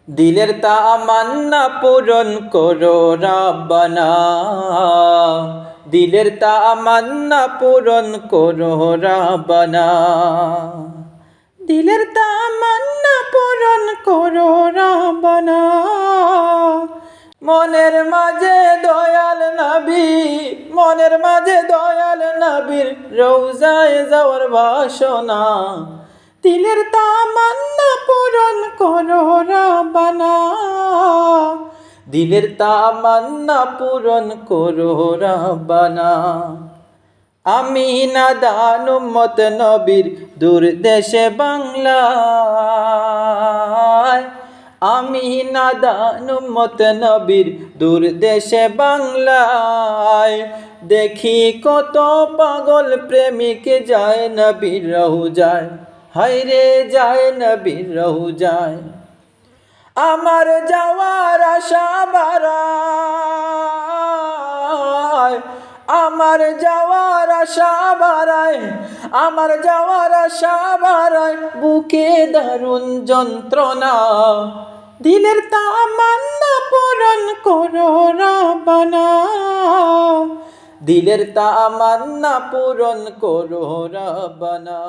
দিলের তামান্না পূরণ করো রাব্বানা, দিলের তামান্না পূরণ করো রাব্বানা, দিলের তামান্না পূরণ করো রাব্বানা। মনের মাঝে দয়াল নবী, মনের মাঝে দয়াল নবীর রওজায় যাওয়ার বাসনা, দিলের তামান্না পূরণ করো রাব্বানা, দিলের তামান্না পূরণ করো রাব্বানা। আমি নাদান উম্মত নবীর দূর দেশে বাংলায়, আমি নাদান উম্মত নবীর দূর দেশে বাংলায়, দেখি কত পাগল প্রেমিক যায় নবীর রওজায়, হায়রে যায় নবীর রওজায়। আমার যাওয়ার আশা বাড়ায়, আমার যাওয়ার আশা বাড়ায়, আমার যাওয়ার আশা বাড়ায়, বুকে দারুণ যন্ত্রণা, দিলের তামান্না পূরণ করো রাব্বানা, দিলের তামান্না পূরণ করো রাব্বানা।